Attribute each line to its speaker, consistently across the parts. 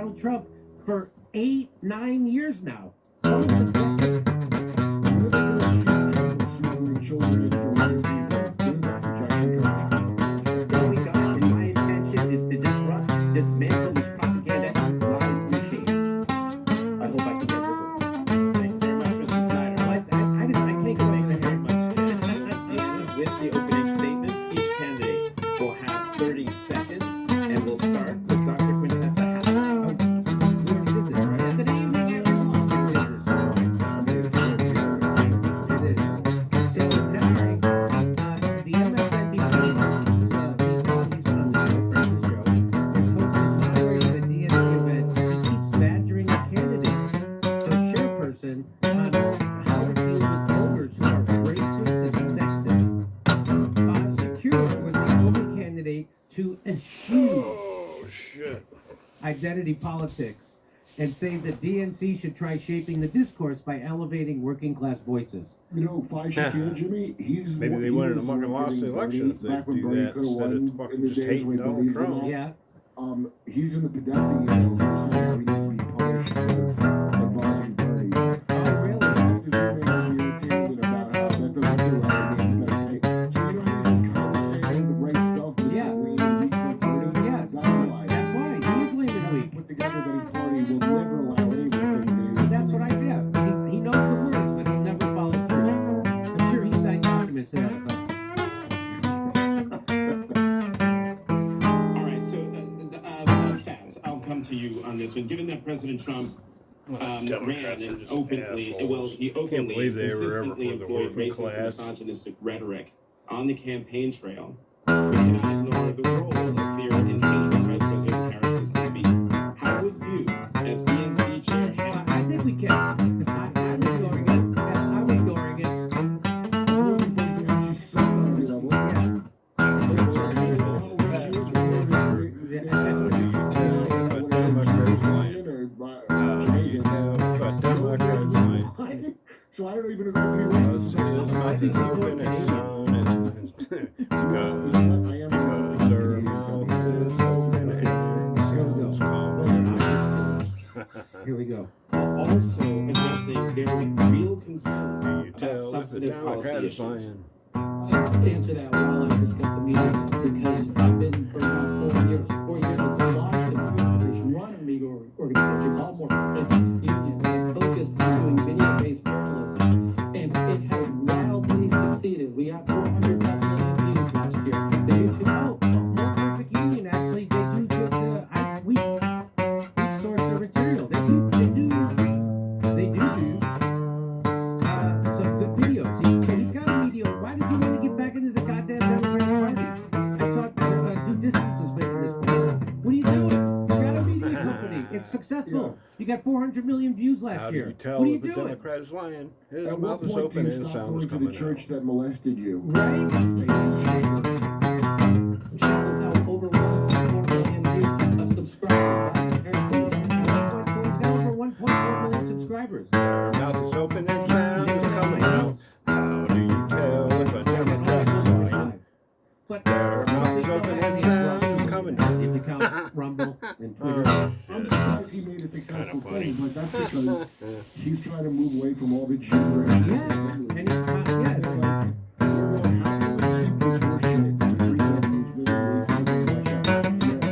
Speaker 1: Donald Trump for 8-9 years now.
Speaker 2: Smuggling children in from other people. What is that projection coming?
Speaker 1: What we got, and my intention is to disrupt, dismantle this propaganda machine. I hope I can get your vote.
Speaker 3: Thank you very much, Mr. Snyder.
Speaker 1: I can't go
Speaker 3: Thank you very
Speaker 1: anywhere.
Speaker 3: much. With the opening statements, each candidate will have 30 seconds, and we'll start with Dr. Quintessa Hathaway.
Speaker 1: We already did this, right? Good evening, everyone. It is. So, tonight, the MSNBC he's on the Joe Francis show. His host is moderating the DNC event. He keeps badgering the candidates. The chairperson on how to deal with voters who are racist and sexist. Secure was the only candidate to eschew identity politics and say the DNC should try shaping the discourse by elevating working class voices.
Speaker 2: You know, Phi Shakir, Jimmy, he's
Speaker 4: Maybe they wanted to muck and lost the election if they
Speaker 2: back when
Speaker 4: do
Speaker 2: Bernie
Speaker 4: that
Speaker 2: could have
Speaker 4: instead
Speaker 2: won
Speaker 4: of fucking
Speaker 2: in the
Speaker 4: just
Speaker 2: days
Speaker 4: hating
Speaker 2: when we
Speaker 4: Donald
Speaker 2: believed in
Speaker 4: Trump.
Speaker 2: that.
Speaker 1: Yeah.
Speaker 2: He's in the Podesta email here saying he needs to be punished for advising Bernie.
Speaker 1: Oh, really?
Speaker 2: Lost his email here tangent about how that doesn't sit right with me. So you know he's in Congress saying the right stuff, but
Speaker 1: Yeah.
Speaker 2: it's lean and weak for Bernie.
Speaker 1: Yes.
Speaker 2: That's why.
Speaker 1: That's why. He is lame and weak.
Speaker 2: Put together that his party will never allow any of the things that he's
Speaker 1: That's what I did. He knows the words, but he'll never follow through. I'm sure he signed documents to that effect.
Speaker 3: All right, so Faz, I'll come to you on this one. Given that President Trump ran
Speaker 4: Democrats are
Speaker 3: and
Speaker 4: just
Speaker 3: openly,
Speaker 4: assholes.
Speaker 3: well, he
Speaker 4: Can't
Speaker 3: openly,
Speaker 4: believe they were ever
Speaker 3: consistently
Speaker 4: for the
Speaker 3: employed
Speaker 4: working
Speaker 3: racist and
Speaker 4: class.
Speaker 3: misogynistic rhetoric on the campaign trail, we cannot ignore the role of fear in changing Vice President Harris's defeat. How would you, as DNC chair,
Speaker 1: I think we can. I'm ignoring it. Yeah, I'm ignoring it.
Speaker 2: she's so on every level.
Speaker 1: Yeah.
Speaker 2: So I don't even know if he wants to
Speaker 1: I think he's working. Here we go.
Speaker 3: while also addressing very real concern
Speaker 4: You
Speaker 3: about
Speaker 4: tell if the
Speaker 3: substantive policy
Speaker 4: Democrat is
Speaker 3: issues?
Speaker 4: lying.
Speaker 5: I have to answer that while I discuss the meeting because I've been for about 4 years. 4 years ago, launched a group run a media organization called More Print Union that focused on doing video-based journalism, and it has wildly succeeded. We got 400 plus million views last year. The YouTube
Speaker 1: More Perfect Union, actually, they do good, we source their material. They do some good videos. He's got a media. Why does he want to get back into the goddamn Democratic Party? I thought due distance was making this point. What are you doing? You got a media company. It's successful. You got 400 million views last
Speaker 4: How do
Speaker 1: year.
Speaker 4: you tell
Speaker 1: What are you
Speaker 4: if the
Speaker 1: doing?
Speaker 4: Democrat is lying? His
Speaker 2: At
Speaker 4: mouth
Speaker 2: what
Speaker 4: is
Speaker 2: point
Speaker 4: open
Speaker 2: do you
Speaker 4: and
Speaker 2: stop
Speaker 4: sound is
Speaker 2: going to the
Speaker 4: coming
Speaker 2: church
Speaker 4: out.
Speaker 2: that molested you?
Speaker 1: Right?
Speaker 5: channel is now over 1.4 million views of subscribers.
Speaker 1: He's got over 1.4 million subscribers.
Speaker 4: Their mouth is open and sound is coming out. How do you tell if a Democrat is lying?
Speaker 1: But
Speaker 4: Their mouth is open and sound is coming out.
Speaker 1: if you count Rumble and Twitter.
Speaker 2: I'm surprised he made a successful thing, but that's because he's trying to move away from all the gibberish.
Speaker 1: Yes, and he's yes.
Speaker 2: It's like, you're going, how can we keep this horseshit and present these really racist and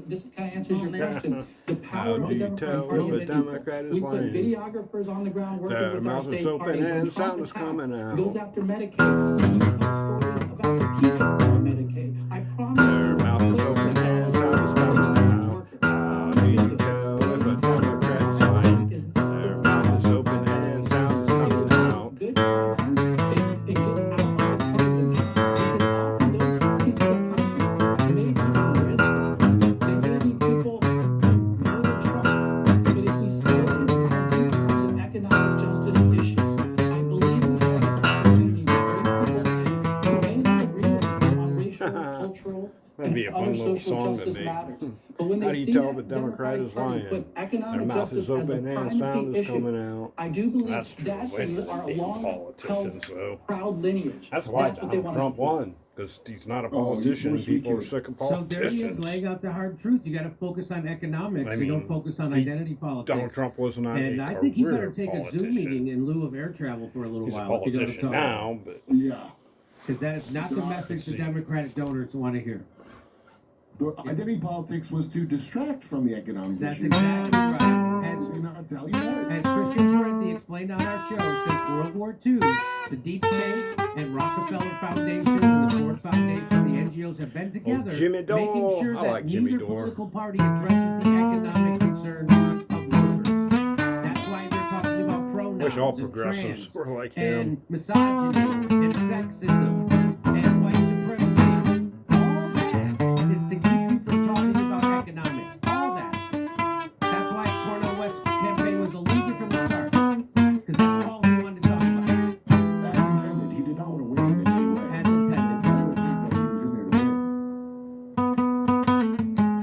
Speaker 5: This kind of answers your question. The power
Speaker 4: How
Speaker 5: of
Speaker 4: do
Speaker 5: the
Speaker 4: you
Speaker 5: Democratic
Speaker 4: tell
Speaker 5: Party
Speaker 4: if a
Speaker 5: is equal.
Speaker 4: Democrat is
Speaker 5: We put
Speaker 4: lying?
Speaker 5: videographers on the ground working
Speaker 4: Their
Speaker 5: with our
Speaker 4: mouth is
Speaker 5: state
Speaker 4: open
Speaker 5: party.
Speaker 4: and
Speaker 5: When
Speaker 4: sound
Speaker 5: Trump
Speaker 4: is coming
Speaker 5: attacks,
Speaker 4: out.
Speaker 5: goes after Medicaid. We tell stories about the people on Medicaid. I promise
Speaker 4: Their
Speaker 5: you,
Speaker 4: mouth is open and sound is coming out. How do you tell if a Democrat's lying? Their mouth is open and sound is coming out.
Speaker 5: good content, it gets out of partisanship. Because often those pieces of content may be read. They may be people who know the Trump. But if we slow it down in terms of economic justice issues, I believe we have an opportunity with young people who may not agree with us on racial
Speaker 4: me.
Speaker 5: matters. But when
Speaker 4: How
Speaker 5: they
Speaker 4: do you
Speaker 5: see
Speaker 4: tell
Speaker 5: that
Speaker 4: the Democrat is
Speaker 5: Party
Speaker 4: lying?
Speaker 5: put
Speaker 4: Their
Speaker 5: economic
Speaker 4: mouth
Speaker 5: justice
Speaker 4: is
Speaker 5: as a
Speaker 4: open and
Speaker 5: primacy
Speaker 4: sound is
Speaker 5: issue,
Speaker 4: coming out.
Speaker 5: I do believe
Speaker 4: That's true.
Speaker 5: that
Speaker 4: Wait
Speaker 5: is
Speaker 4: for
Speaker 5: our
Speaker 4: the damn
Speaker 5: long-held
Speaker 4: politicians, though.
Speaker 5: proud lineage.
Speaker 4: That's why
Speaker 5: That's what they
Speaker 4: Donald
Speaker 5: want
Speaker 4: Trump
Speaker 5: to support.
Speaker 4: won, because he's not a
Speaker 2: Oh, you
Speaker 4: politician.
Speaker 2: poor sweet
Speaker 4: People are
Speaker 2: kid.
Speaker 4: sick of
Speaker 1: So there he is,
Speaker 4: politicians.
Speaker 1: laying out the hard truth. You got to focus on economics.
Speaker 4: I
Speaker 1: you don't
Speaker 4: mean,
Speaker 1: focus on
Speaker 4: he-
Speaker 1: identity politics.
Speaker 4: Donald Trump was not
Speaker 1: and
Speaker 4: a
Speaker 1: I think he better
Speaker 4: career
Speaker 1: take a Zoom
Speaker 4: politician.
Speaker 1: meeting in lieu of air travel for a little
Speaker 4: He's a
Speaker 1: while. If you're going to
Speaker 4: politician
Speaker 1: talk.
Speaker 4: now, but
Speaker 2: Yeah.
Speaker 1: Because that is not the message the Democratic donors want to hear.
Speaker 2: The identity politics was to distract from the economic
Speaker 1: That's
Speaker 2: issues.
Speaker 1: exactly right.
Speaker 2: Did they not tell you that?
Speaker 1: As Christian Ferenczi explained on our show, since World War II, the Deep State and Rockefeller Foundation and the Ford Foundation, the NGOs have been together,
Speaker 4: Jimmy Dore.
Speaker 1: making sure
Speaker 4: I
Speaker 1: that
Speaker 4: like Jimmy
Speaker 1: neither
Speaker 4: Dore.
Speaker 1: political party addresses the economic concerns of workers. That's why they're talking about pronouns
Speaker 4: wish all
Speaker 1: and
Speaker 4: progressives
Speaker 1: trans
Speaker 4: were like him.
Speaker 1: and misogyny and sexism and white supremacy. All that is to keep you from talking about economics. All that. That's why Cornel West's campaign was a loser from the start. Because that's all he wanted to talk about.
Speaker 2: As intended. He did not want to win in any way.
Speaker 1: As intended.
Speaker 2: I don't think that he was in there to win.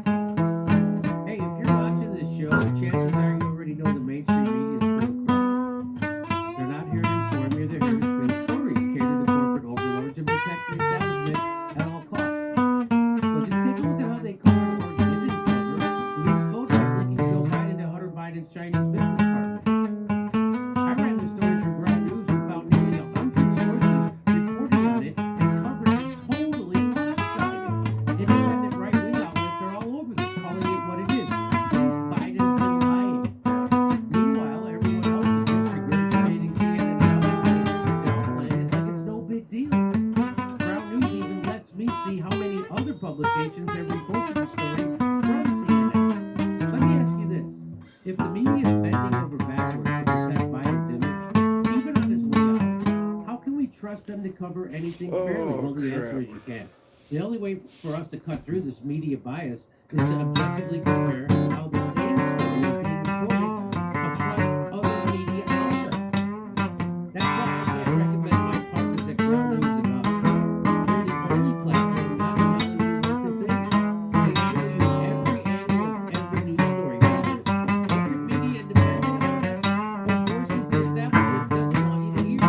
Speaker 1: Hey, if you're watching this show, chances are you already know the mainstream media is full of crap. They're not here to inform you, they're here to spin stories, cater to corporate overlords, and protect the establishment at all costs. So just take a look at how they covered or didn't cover these photos linking Joe Biden to Hunter Biden's Chinese business partner. I ran the story from Ground News and found nearly 100 sources reporting on it and covered it totally lopsided. Independent right-wing outlets are all over this, calling it what it is. Biden's been lying. Meanwhile, everyone else is just regurgitating CNN downplaying it like it's no big deal. Ground News even lets me see how many other publications have reported the story from CNN. Let me ask you this. If the media is bending over backwards to protect Biden's image, even on his way out, how can we trust them to cover anything fairly?
Speaker 4: Oh,
Speaker 1: Well, the answer
Speaker 4: crap.
Speaker 1: is you can't. The only way for us to cut through this media bias is to objectively compare how the same story is being reported across other media outlets. That's why I can't recommend my partners at Ground News enough. They're the only platform not telling you what to think. They show you every angle of every news story. Corporate media independent but forces the establishment doesn't want you to hear.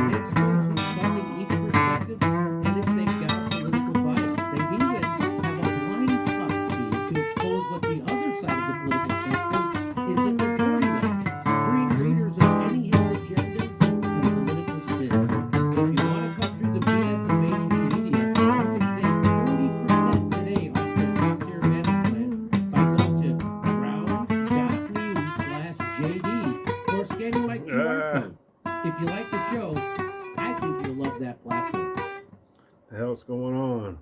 Speaker 1: They expose who's funding each perspective and if they've got political bias. They even have a blind spot to expose what the other side of the political spectrum isn't reporting on. Freeing readers of any hidden agendas and political spin. If you want to cut through the BS of mainstream media, you can save 40% today off your top-tier management plan by going to brown.news/JD or scanning my QR code. If you like the show, I think you'll love that platform.
Speaker 4: The hell's going on?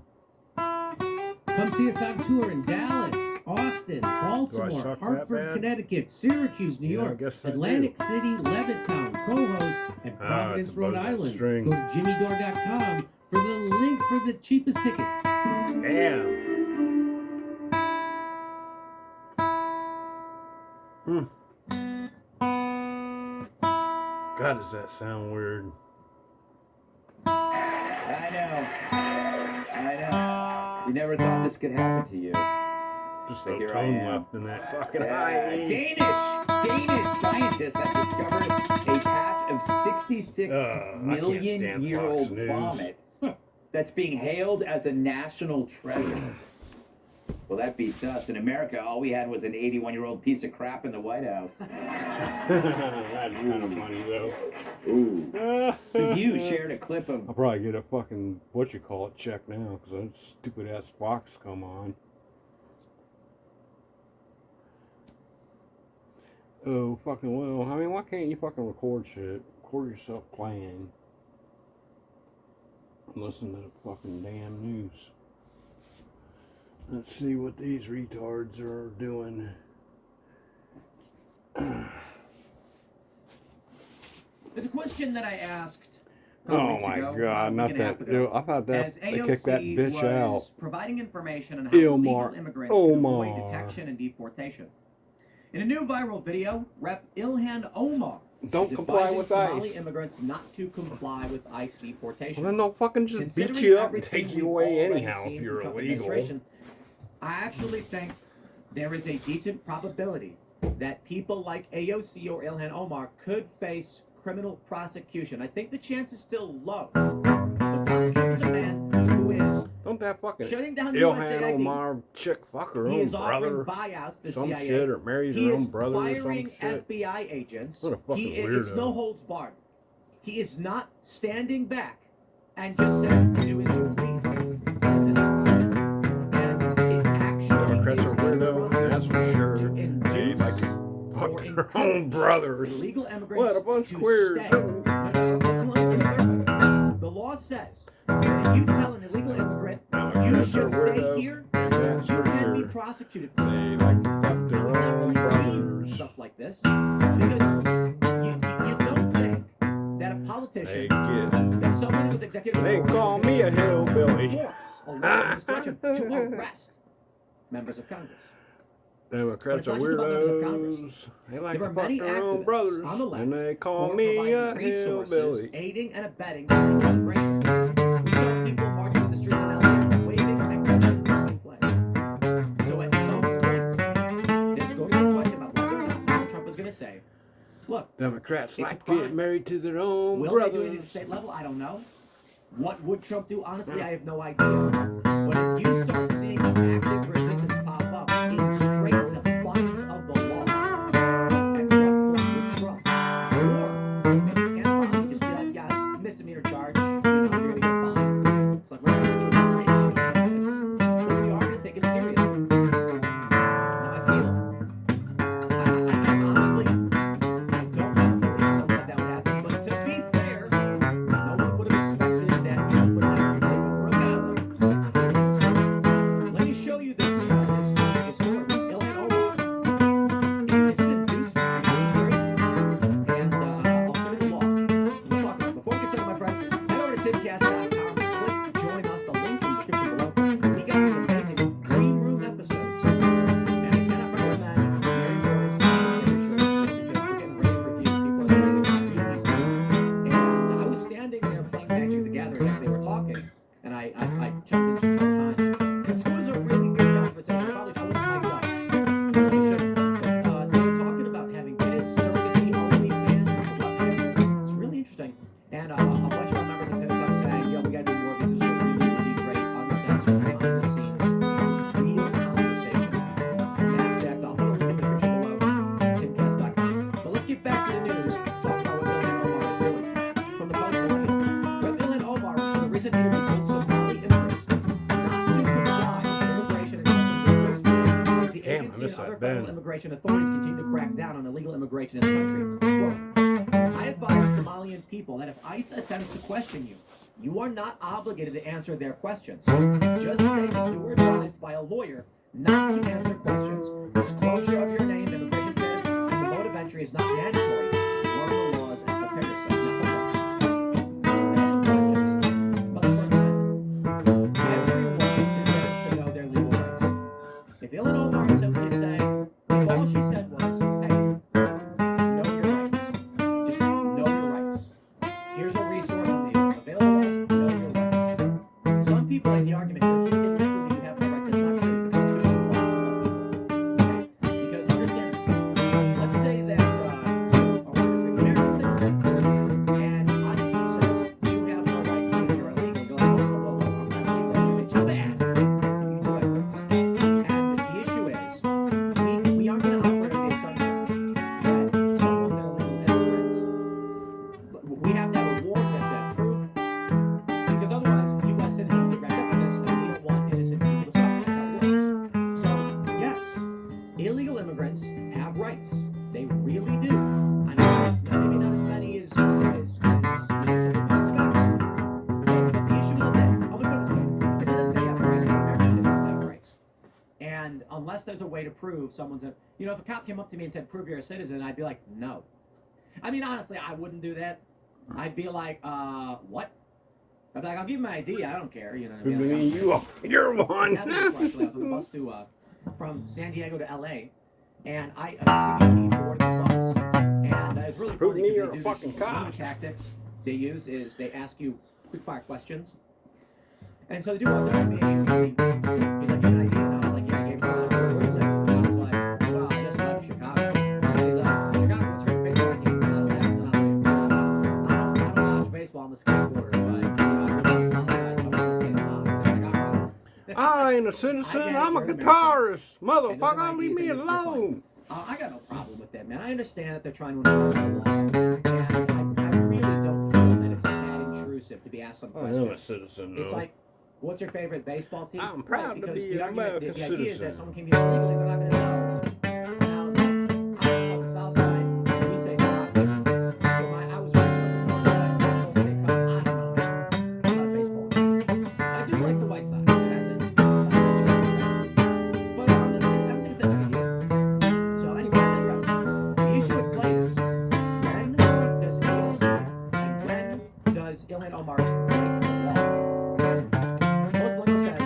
Speaker 1: Come see us on tour in Dallas, Austin, Baltimore,
Speaker 4: suck that
Speaker 1: Hartford,
Speaker 4: bad?
Speaker 1: Connecticut, Syracuse, New
Speaker 4: Yeah, I
Speaker 1: York,
Speaker 4: guess I
Speaker 1: Atlantic City, Levittown, Cohost, and
Speaker 4: Ah,
Speaker 1: Providence,
Speaker 4: it's
Speaker 1: Rhode
Speaker 4: about that
Speaker 1: Island.
Speaker 4: string.
Speaker 1: Go to jimmydore.com for the link for the cheapest tickets.
Speaker 4: Damn. God, does that sound weird?
Speaker 6: I know. You never thought this could happen to you.
Speaker 4: Just
Speaker 6: But
Speaker 4: no
Speaker 6: here I
Speaker 4: tone
Speaker 6: am.
Speaker 4: left in that fucking
Speaker 6: Yeah,
Speaker 4: eye.
Speaker 6: Danish scientists have discovered a patch of 66
Speaker 4: I can't
Speaker 6: million
Speaker 4: stand
Speaker 6: year
Speaker 4: Fox
Speaker 6: old
Speaker 4: News.
Speaker 6: vomit that's being hailed as a national treasure. Well, that beats us. In America, all we had was an 81-year-old piece of crap in the White House.
Speaker 4: That's kind of funny though.
Speaker 6: Ooh. The View shared a clip of
Speaker 4: I'll probably get a fucking check now because that stupid ass Fox come on. Oh fucking well. I mean, why can't you fucking record shit? Record yourself playing. And listen to the fucking damn news. Let's see what these retards are doing.
Speaker 7: There's a question that I asked a couple
Speaker 4: Oh
Speaker 7: weeks
Speaker 4: my
Speaker 7: ago,
Speaker 4: god,
Speaker 7: a
Speaker 4: not
Speaker 7: week and a half
Speaker 4: that.
Speaker 7: ago,
Speaker 4: Ew, I thought that
Speaker 7: as
Speaker 4: they kicked that
Speaker 7: AOC
Speaker 4: bitch
Speaker 7: was
Speaker 4: out.
Speaker 7: providing information on how
Speaker 4: Ilmar.
Speaker 7: illegal immigrants can avoid
Speaker 4: Omar.
Speaker 7: detection and deportation. In a new viral video, Rep. Ilhan Omar
Speaker 4: Don't
Speaker 7: is
Speaker 4: comply
Speaker 7: advising
Speaker 4: with
Speaker 7: Somali
Speaker 4: ICE.
Speaker 7: immigrants not to comply with ICE deportation.
Speaker 4: Well, then they'll fucking just beat
Speaker 7: Considering
Speaker 4: you up and
Speaker 7: everything
Speaker 4: take you
Speaker 7: we've
Speaker 4: away
Speaker 7: already
Speaker 4: anyhow
Speaker 7: seen
Speaker 4: if
Speaker 7: from
Speaker 4: you're
Speaker 7: Trump
Speaker 4: illegal.
Speaker 7: administration, I actually think there is a decent probability that people like AOC or Ilhan Omar could face criminal prosecution. I think the chance is still low. But Donald Trump is a man who is
Speaker 4: Don't that fucking
Speaker 7: shutting down
Speaker 4: Ilhan
Speaker 7: USAID.
Speaker 4: Omar chick fuck her
Speaker 7: He
Speaker 4: own
Speaker 7: is offering
Speaker 4: brother?
Speaker 7: buyouts to
Speaker 4: Some
Speaker 7: CIA.
Speaker 4: shit, or marries
Speaker 7: He
Speaker 4: her
Speaker 7: is
Speaker 4: own brother or some
Speaker 7: firing
Speaker 4: shit.
Speaker 7: FBI agents.
Speaker 4: What a fucking
Speaker 7: It's
Speaker 4: weirdo.
Speaker 7: no holds barred. He is not standing back and just saying, do as you please. And it actually
Speaker 4: Democrats
Speaker 7: is
Speaker 4: are weirdo, that's for sure.
Speaker 7: to
Speaker 4: They
Speaker 7: induce
Speaker 4: like to
Speaker 7: or
Speaker 4: fuck their own
Speaker 7: encourage
Speaker 4: brothers.
Speaker 7: illegal immigrants
Speaker 4: What a bunch
Speaker 7: to
Speaker 4: of queers.
Speaker 7: stay. The law says that if you tell an illegal immigrant you
Speaker 4: Democrats are
Speaker 7: should stay
Speaker 4: weirdo,
Speaker 7: here,
Speaker 4: that's
Speaker 7: you
Speaker 4: for
Speaker 7: can be
Speaker 4: sure.
Speaker 7: prosecuted for it.
Speaker 4: They like to fuck their
Speaker 7: We've not
Speaker 4: own
Speaker 7: really seen
Speaker 4: brothers.
Speaker 7: stuff like this because you don't think that a
Speaker 4: Hey
Speaker 7: politician,
Speaker 4: kid,
Speaker 7: that someone with executive
Speaker 4: they
Speaker 7: authority
Speaker 4: call me a hillbilly.
Speaker 7: force a law in this direction to arrest members of Congress.
Speaker 4: Democrats
Speaker 7: But
Speaker 4: are
Speaker 7: it's not just about members of Congress.
Speaker 4: weirdos. They like
Speaker 7: There
Speaker 4: to
Speaker 7: are
Speaker 4: fuck
Speaker 7: many
Speaker 4: their own
Speaker 7: activists
Speaker 4: brothers,
Speaker 7: on the left
Speaker 4: and they
Speaker 7: who
Speaker 4: call
Speaker 7: are
Speaker 4: me a
Speaker 7: providing resources,
Speaker 4: hillbilly.
Speaker 7: aiding and abetting illegal immigration. We saw people marching in the streets in LA waving and acknowledging the American flag. So at some point, there's going to be a question about whether or not Donald Trump is going to say, look,
Speaker 4: Democrats
Speaker 7: It's a
Speaker 4: like
Speaker 7: crime.
Speaker 4: getting married to their own
Speaker 7: will they do it at the
Speaker 4: brothers.
Speaker 7: state level? I don't know. What would Trump do? Honestly, I have no idea. But if you start seeing this active resistance pop up in straight defiance of the law, at what point would Trump? Or maybe Ken Bond just be like, yeah, misdemeanor charge, you know, you're gonna get fined. It's like, we're not gonna do this, but we are gonna take it seriously. Now I feel, I honestly, I don't want to believe something like that would happen, but to be fair, no one would have expected that Trump would like take over a Gaza. Let me show you this story with Ilhan Omar. This is inducement. And I'll put it in law. We'll talk about it. Before we get started, my friends, head over to timcast.com, click join us, the link in the description below. We got some amazing green room episodes. And I cannot recommend Mary Moore's because we're getting rave reviews. People are saying it's really good. And I was standing there playing Magic the Gathering as they were talking, and I jumped in just a couple times. Because it was a really good conversation. Probably I wasn't mic'd up. So I should. But they were talking about having kids, surrogacy, OnlyFans. It's really interesting. And a bunch of our members have hit us up saying, yo, we gotta do more of these. This is really great, uncensored, behind the scenes, real conversation. And that's at, I'll put a link in the description below, timcast.com. But let's get back to the news. Talk about what Ilhan Omar is doing. From the Post Millennium. Rep. Ilhan Omar, in a recent interview, told Somali immigrants not to comply with immigration and customs rules as the
Speaker 4: Damn, I
Speaker 7: agency
Speaker 4: missed
Speaker 7: and other
Speaker 4: that
Speaker 7: federal
Speaker 4: bend.
Speaker 7: immigration authorities continue to crack down on illegal immigration in the country. Quote, I advise Somalian people that if ICE attempts to question you, you are not obligated to answer their questions. Just say that you were advised by a lawyer not to answer questions. Disclosure of your name, immigration status, and the mode of entry is not mandatory. Learn the laws and prepare yourself. Now, questions. But the first time, everyone deserves to know their legal rights. If Ilhan Omar simply say, if all she said was, hey, know your rights. Just know your rights. Here's a resource on the available laws, know your rights. Some people make the argument that illegally you have no rights. That's not true. The Constitution applies to all people. Okay? Because understand this. Let's say that a woman is American citizen, and ICE says you have no rights because you're illegal. You're like, whoa, I'm not illegal. It's too bad. You do have rights. And the issue is, we aren't going to operate on the assumption that someone's an illegal immigrant. We have to have a warrant that proof, because otherwise U.S. citizens get wrapped up in this, and we don't want innocent people to suffer. That's how it works. So, yes, illegal immigrants have rights. They really do. I know maybe not as many as you would expect. But the issue is that, I'm going to put it this way, it doesn't they have rights, American citizens have rights. And unless there's a way to prove someone's a, you know, if a cop came up to me and said, prove you're a citizen, I'd be like, no. I mean, honestly, I wouldn't do that. I'd be like, what? I'd be like, I'll give you my ID, I don't care, you know what I
Speaker 4: I
Speaker 7: mean?
Speaker 4: mean, you're one.
Speaker 7: Actually, I was on the bus to, from San Diego to LA, and I CBP boarded the bus, and it was really
Speaker 4: Prove
Speaker 7: funny
Speaker 4: me
Speaker 7: because
Speaker 4: you're
Speaker 7: they
Speaker 4: a
Speaker 7: do
Speaker 4: fucking
Speaker 7: this, one
Speaker 4: cop.
Speaker 7: of the tactics they use is they ask you quick fire questions. And so the dude walked up to me and he's like, you have an ID? And I was like, yeah.
Speaker 4: a citizen.
Speaker 7: I get it,
Speaker 4: I'm a
Speaker 7: you're an
Speaker 4: guitarist.
Speaker 7: And those
Speaker 4: Motherfucker,
Speaker 7: are
Speaker 4: leave
Speaker 7: ideas
Speaker 4: me
Speaker 7: and you're fine.
Speaker 4: alone.
Speaker 7: I got no problem with that, man. I understand that they're trying to enforce the law, and I really don't feel that it's that intrusive to be asked some
Speaker 4: I am a
Speaker 7: questions.
Speaker 4: citizen,
Speaker 7: It's
Speaker 4: though.
Speaker 7: like, what's your favorite baseball team?
Speaker 4: I'm proud to
Speaker 7: because
Speaker 4: be
Speaker 7: the
Speaker 4: an
Speaker 7: argument,
Speaker 4: American
Speaker 7: the idea is that
Speaker 4: citizen.
Speaker 7: someone came here illegally, they're not going to know. And I was like, I'm from the South Side, so we say South. So I was raised on the North Side, so I'll say, come, I don't know, man. I'm not a baseball fan. I do like the White Sox. That's it. But I don't think it's that big a deal. So anyway, the issue with players, when does AOC and when does Ilhan Omar break the law? Most Blingo says,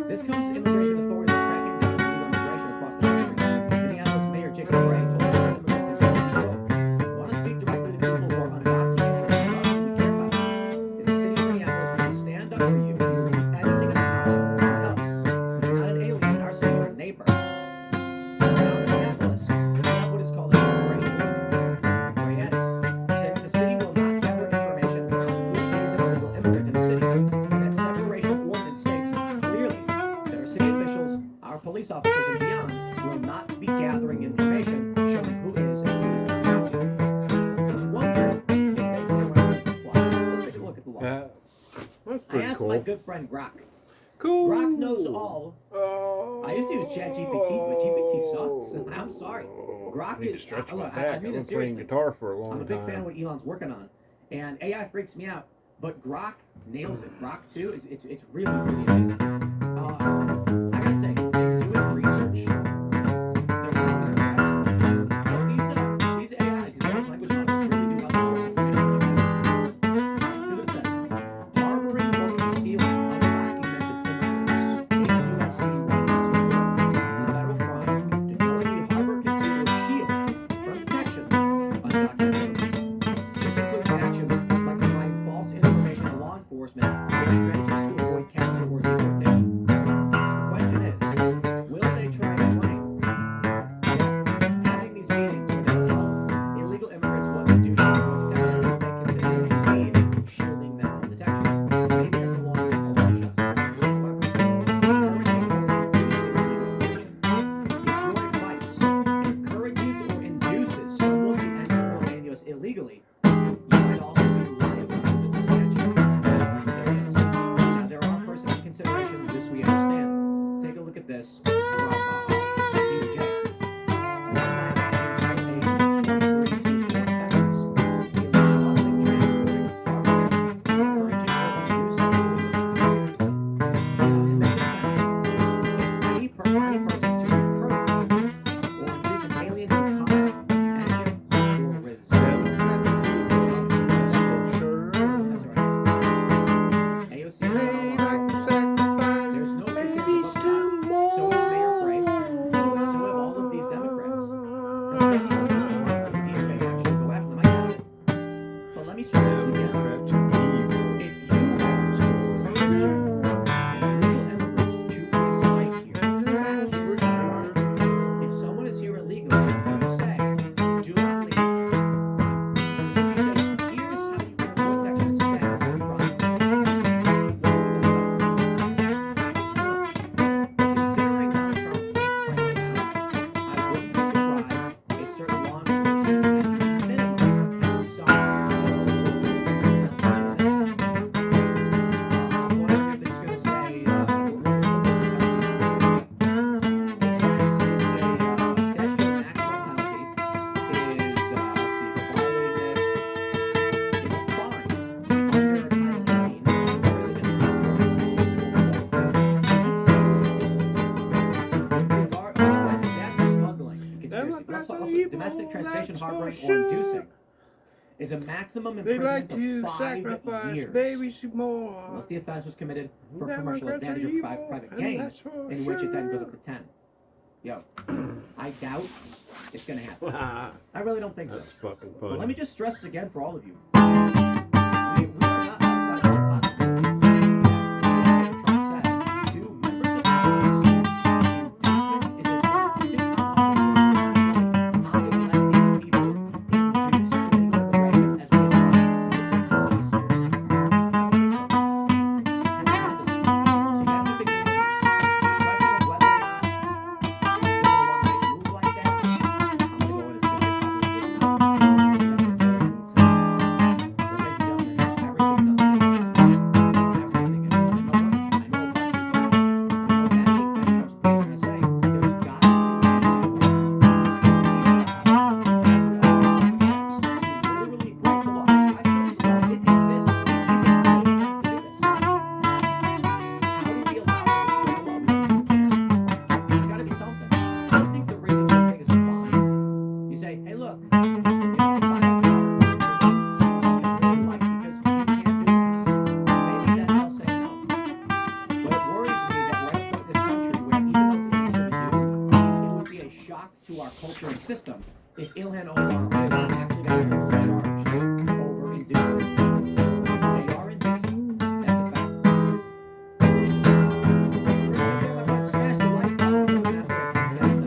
Speaker 7: this comes to immigration authorities cracking down on illegal immigration across the country. Minneapolis Mayor Jacob Gray told the immigrants in San want to speak directly to people who are undocumented and trust who care about you. In the city of Minneapolis, we will stand up for you. We will do anything in our power to help. You're not an alien in our city, you're a neighbor. Now, Minneapolis, we have what is called a separation. Gray added, saying that the city will not gather information on who is an illegal immigrant in the city. And that separation ordinance states clearly that our city officials, our police officers, and beyond will not be gathering information showing who is and who is not guilty. Just wonder if they say around the fly. Let's take a look at the law.
Speaker 4: That's
Speaker 7: I
Speaker 4: pretty
Speaker 7: asked
Speaker 4: cool.
Speaker 7: my good friend Grok.
Speaker 4: Cool.
Speaker 7: Grok knows all.
Speaker 4: Oh.
Speaker 7: I used to use ChatGPT, but GPT sucks. I'm sorry. Grok
Speaker 4: I need to
Speaker 7: is.
Speaker 4: stretch my
Speaker 7: look,
Speaker 4: back.
Speaker 7: I
Speaker 4: I've
Speaker 7: mean
Speaker 4: been
Speaker 7: this
Speaker 4: playing
Speaker 7: seriously.
Speaker 4: guitar for a long
Speaker 7: I'm a
Speaker 4: time.
Speaker 7: big fan of what Elon's working on, and AI freaks me out. But Grok nails it. Grok 2, it's really amazing. I gotta say, doing research, there's always a but these AIs, these large language models, really do help us. Here's what it says: harboring or concealing undocumented immigrants in U.S. city limits is a federal crime to knowingly harbor, conceal, or shield from detection undocumented immigrants. This includes actions like providing false information to law enforcement or strategies to avoid capture or deportation. The question is, will they try to claim that having these meetings where they tell illegal immigrants what to do to avoid detection, will they consider it aid shielding them from detection? Maybe there's a law in Russia. If your advice encourages or induces someone to enter or land US illegally, you might also be liable under the statute. There it is. Now, there are personal considerations, this we understand. Take a look at this from DJ. Any person to encourage or induce an alien to come, enter, or resist. AOC there's no consensus about that. So is Mayor Frey. So have all of these Democrats. The DOJ actually go after them. I get it. But let me stress this again.
Speaker 4: Democrats are evil.
Speaker 7: If you are encouraging illegal immigrants to reside here, that is a crime. If someone is here illegally, you say, do not leave. If you say, here's how you can avoid detection instead, crime. Considering Donald Trump's hate right now, I wouldn't be surprised if certain law enforcement at minimum have some I'm wondering if it's going to say domestic transportation, harboring, or inducing is a maximum
Speaker 4: They
Speaker 7: imprisonment
Speaker 4: like to
Speaker 7: of 5
Speaker 4: sacrifice
Speaker 7: years.
Speaker 4: babies more.
Speaker 7: Unless the offense was committed for
Speaker 4: Democrats
Speaker 7: commercial
Speaker 4: are
Speaker 7: advantage or
Speaker 4: evil,
Speaker 7: private
Speaker 4: and
Speaker 7: gain,
Speaker 4: that's for
Speaker 7: in which it then goes
Speaker 4: sure.
Speaker 7: up to 10. Yo, I doubt it's gonna happen.
Speaker 4: Ah,
Speaker 7: I really don't think so.
Speaker 4: that's fucking
Speaker 7: But
Speaker 4: funny.
Speaker 7: let me just stress this again for all of you. We are not outside of our possibility. Trump said, to members of Congress, inducement is a distinct not unless these people induce illegal immigration as well as shock to our culture and system if Ilhan Omar actually got charged over inducing. They are inducing. That's a fact. Smash the like button.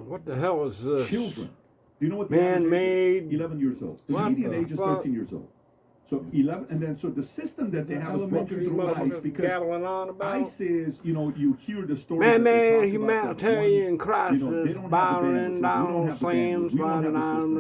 Speaker 4: What the hell is this?
Speaker 8: Children. Do you know what the average age is?
Speaker 4: Man-made.
Speaker 8: 11 years old. The
Speaker 4: What
Speaker 8: median
Speaker 4: the
Speaker 8: age is
Speaker 4: fuck?
Speaker 8: 13 years old. So 11, and then so the system that they have is broken
Speaker 4: These
Speaker 8: through ICE
Speaker 4: motherfuckers
Speaker 8: because
Speaker 4: gabbling on about.
Speaker 8: ICE is, you hear the story.
Speaker 4: Man-made humanitarian
Speaker 8: they
Speaker 4: crisis,
Speaker 8: don't have the
Speaker 4: bowing
Speaker 8: bandwidth. We don't
Speaker 4: down,
Speaker 8: have the
Speaker 4: slams,
Speaker 8: bandwidth. We don't have
Speaker 4: bowing
Speaker 8: the
Speaker 4: down,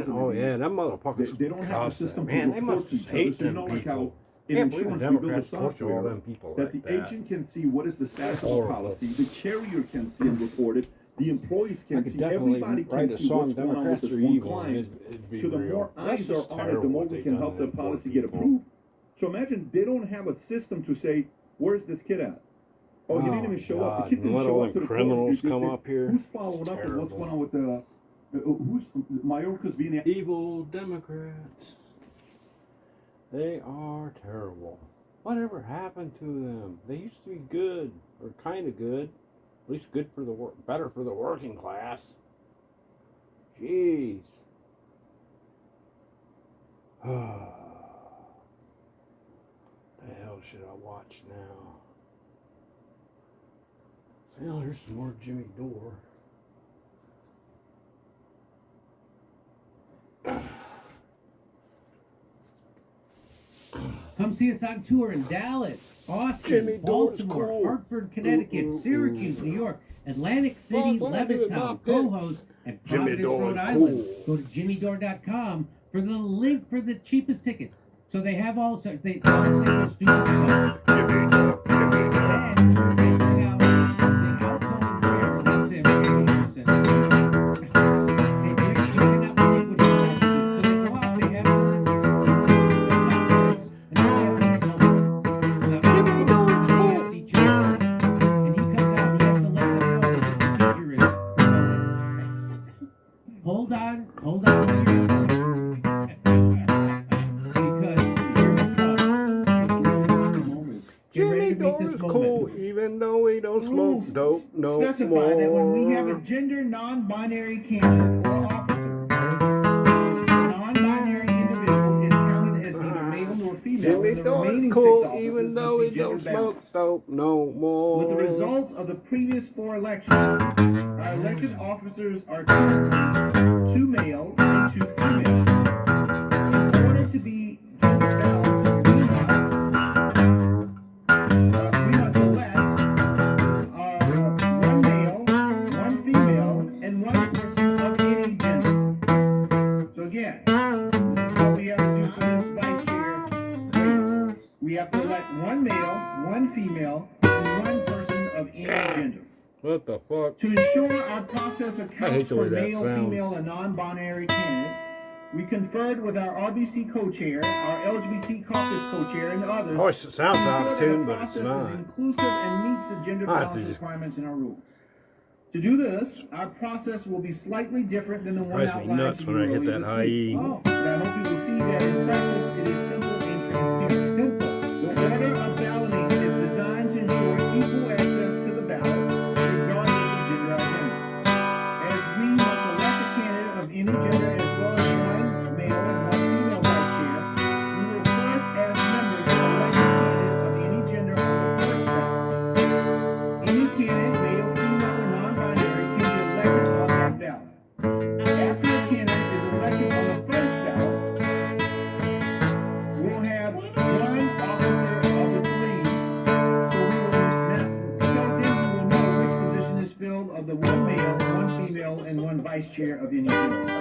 Speaker 8: system. So 32,000
Speaker 4: oh yeah, that motherfucker's
Speaker 8: They don't have a system to
Speaker 4: man, they
Speaker 8: report
Speaker 4: must
Speaker 8: to
Speaker 4: just
Speaker 8: each other.
Speaker 4: hate
Speaker 8: So you
Speaker 4: them
Speaker 8: know like how
Speaker 4: people.
Speaker 8: in
Speaker 4: Can't believe the
Speaker 8: insurance we build a
Speaker 4: Democrats torture all
Speaker 8: software
Speaker 4: them people
Speaker 8: that
Speaker 4: like
Speaker 8: the
Speaker 4: that.
Speaker 8: agent can see what is the status of the
Speaker 4: Horrible.
Speaker 8: policy, the carrier can see and report it, the employees
Speaker 4: I
Speaker 8: can
Speaker 4: could
Speaker 8: see,
Speaker 4: definitely
Speaker 8: everybody
Speaker 4: write
Speaker 8: can
Speaker 4: a
Speaker 8: see
Speaker 4: song,
Speaker 8: what's going on with
Speaker 4: Democrats
Speaker 8: this
Speaker 4: are
Speaker 8: one
Speaker 4: evil, and
Speaker 8: client.
Speaker 4: it'd be
Speaker 8: So the
Speaker 4: real.
Speaker 8: more
Speaker 4: That's
Speaker 8: eyes are
Speaker 4: just
Speaker 8: on it, the
Speaker 4: terrible
Speaker 8: more
Speaker 4: what
Speaker 8: we
Speaker 4: they
Speaker 8: can
Speaker 4: done
Speaker 8: help
Speaker 4: to
Speaker 8: the
Speaker 4: them poor
Speaker 8: policy get
Speaker 4: people.
Speaker 8: approved. So imagine they don't have a system to say, where's this kid at? Oh, he didn't even show up. The kid didn't
Speaker 4: God,
Speaker 8: show
Speaker 4: let
Speaker 8: up to the
Speaker 4: criminals
Speaker 8: court.
Speaker 4: come up here.
Speaker 8: Who's following up with what's
Speaker 4: Terrible.
Speaker 8: going on with the, who's, Mayorkas being
Speaker 4: Evil Democrats. They are terrible. Whatever happened to them? They used to be good, or kind of good. At least good for the better for the working class. Jeez. The hell should I watch now? Well, here's some more Jimmy Dore.
Speaker 1: Come see us on tour in Dallas, Austin,
Speaker 4: Jimmy Dore's
Speaker 1: Baltimore,
Speaker 4: cool.
Speaker 1: Hartford, Connecticut,
Speaker 4: Ooh, ooh,
Speaker 1: Syracuse,
Speaker 4: ooh.
Speaker 1: New York, Atlantic City,
Speaker 4: Well, what I do with my
Speaker 1: Levittown,
Speaker 4: pick?
Speaker 1: Cohoes, and
Speaker 4: Jimmy
Speaker 1: Providence,
Speaker 4: Dore
Speaker 1: Rhode
Speaker 4: is
Speaker 1: Island.
Speaker 4: cool.
Speaker 1: Go to jimmydore.com for the link for the cheapest tickets. So they have all sorts. They all say those stupid stuff.
Speaker 4: Jimmy Dore, Jimmy Dore.
Speaker 1: And they bring out the outgoing chair. That's him. They bring out the liquid stuff. So they go out. They have Hold on to your because here
Speaker 4: Jimmy
Speaker 1: it comes.
Speaker 4: Dore is cool, even though he don't smoke dope no
Speaker 9: Specify
Speaker 4: more.
Speaker 9: that when we have a gender non-binary candidate or officer, the non-binary individual is counted as neither male nor female.
Speaker 4: Jimmy
Speaker 9: and the
Speaker 4: Dore is
Speaker 9: remaining
Speaker 4: cool,
Speaker 9: 6
Speaker 4: even
Speaker 9: offices
Speaker 4: though
Speaker 9: must
Speaker 4: he
Speaker 9: be
Speaker 4: don't
Speaker 9: gender
Speaker 4: smoke
Speaker 9: balanced.
Speaker 4: dope no more.
Speaker 9: With the results of the previous 4 elections, our elected officers are currently 2 male and 2 female. In order to be gender balanced, we must elect 1 male, 1 female, and 1 person of any gender. So again, this is what we have to do for this vice chair race. We have to elect 1 male, 1 female, and 1 person of any gender.
Speaker 4: What the fuck?
Speaker 9: To ensure our process
Speaker 4: I hate
Speaker 9: accounts
Speaker 4: the way
Speaker 9: for
Speaker 4: that
Speaker 9: male,
Speaker 4: sounds.
Speaker 9: female, and non-binary candidates, we conferred with our RBC co-chair, our LGBT caucus co-chair, and others.
Speaker 4: Of course, it sounds
Speaker 9: to
Speaker 4: out
Speaker 9: ensure
Speaker 4: of
Speaker 9: that
Speaker 4: tune,
Speaker 9: the
Speaker 4: but it's
Speaker 9: process
Speaker 4: not.
Speaker 9: is inclusive and meets the gender
Speaker 4: I have to
Speaker 9: balance
Speaker 4: just-
Speaker 9: requirements in our rules. To do this, our process will be slightly different than the one
Speaker 4: Drives me
Speaker 9: outlined
Speaker 4: nuts
Speaker 9: to
Speaker 4: when
Speaker 9: you
Speaker 4: I hit
Speaker 9: earlier
Speaker 4: that
Speaker 9: this
Speaker 4: high
Speaker 9: week.
Speaker 4: E.
Speaker 1: Oh,
Speaker 9: But I hope you will see that in practice it is simple and transparent.
Speaker 1: simple.
Speaker 9: The order of balloting is designed to ensure equal access to the ballot, regardless of gender identity. As we must elect a candidate of any gender as well as 1 male and 1 female vice chair, we will first ask members to elect a candidate of any gender on the first ballot. Any candidate, male, female, or non-binary, can be approval of the one male, one female, and one vice chair of any gender.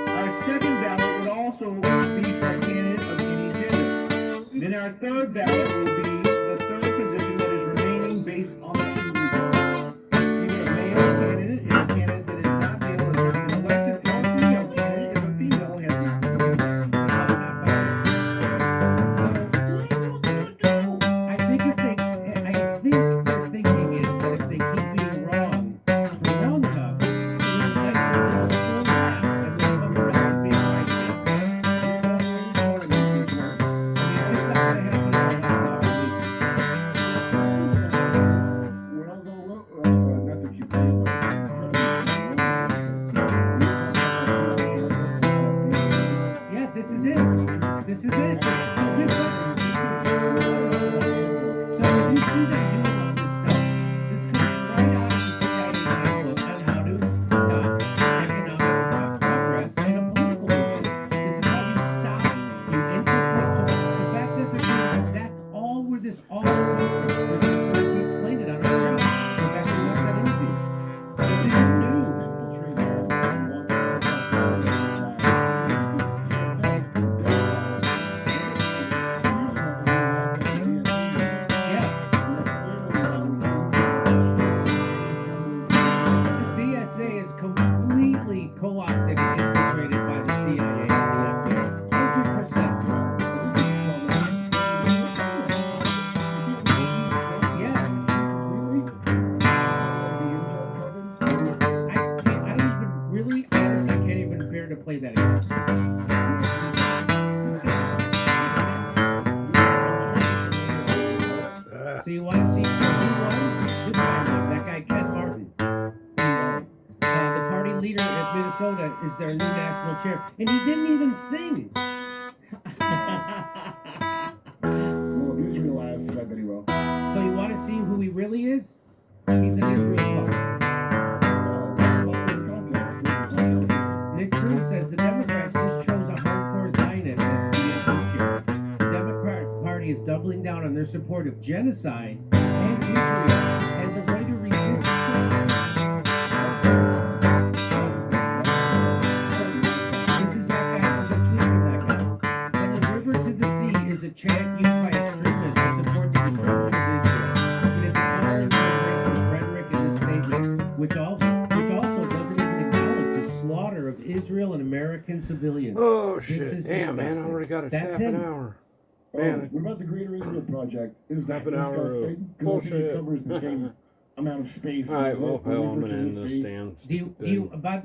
Speaker 9: Our second ballot would also be for a candidate of any gender. Then our third ballot will be the third position that is remaining based on the two results. Either a male candidate if a candidate that is not male has been elected, or a female candidate if a female has not been elected.
Speaker 1: I think they're thinking is that if they keep being wrong for long enough, it'll eventually fall out and they'll come around and be right. I mean, it's just not gonna happen in the last
Speaker 2: When I was on, not to keep going, but
Speaker 1: Yeah, this is it. This is it. So you see them doing all this stuff. This comes right out of the CIA handbook on how to stop economic progress in a political movement. This is how you stop, you infiltrate. So the fact that they're doing that, that's all where this all goes. We explained it on our show. So that's what that interview. This isn't new. The BSA is completely co-opted and infiltrated by the CIA and the FBI. 100%. Yes. I don't even really, honestly, I can't even bear to play that again. So you want to see who won? This guy won. That guy, Ken Martin. The party leader at Minnesota is their new national chair. And he didn't even sing.
Speaker 2: Well, if Israel asks, I bet he will.
Speaker 1: So you want to see who he really is? He's an Israel fuck. Nick Cruz says the Democrats just chose a hardcore Zionist as the DSO chair. The Democrat Party is doubling down on their support of genocide and Israel as a way to resist. This is that guy from the tweet from that guy. From the river to the sea is a chant used by extremists to support the destruction of Israel. It is a calling for racist rhetoric in the statement, which also doesn't even acknowledge the slaughter of Israel and American civilians.
Speaker 4: Oh
Speaker 1: This
Speaker 4: shit!
Speaker 1: is
Speaker 4: Damn, man, I
Speaker 1: disgusting.
Speaker 4: already got a
Speaker 1: That's
Speaker 4: half an
Speaker 1: him.
Speaker 4: hour.
Speaker 2: Oh,
Speaker 4: Man,
Speaker 2: what about the Greater Israel Project? Is that
Speaker 4: half an hour of
Speaker 2: disgusting? Because I think it
Speaker 4: bullshit.
Speaker 2: covers the same amount of space.
Speaker 4: All right,
Speaker 2: as
Speaker 4: well,
Speaker 2: the
Speaker 4: hell, I'm
Speaker 2: river
Speaker 4: gonna
Speaker 2: to
Speaker 4: end
Speaker 2: the
Speaker 4: this
Speaker 2: sea.
Speaker 4: damn
Speaker 1: Do you
Speaker 4: thing.
Speaker 1: about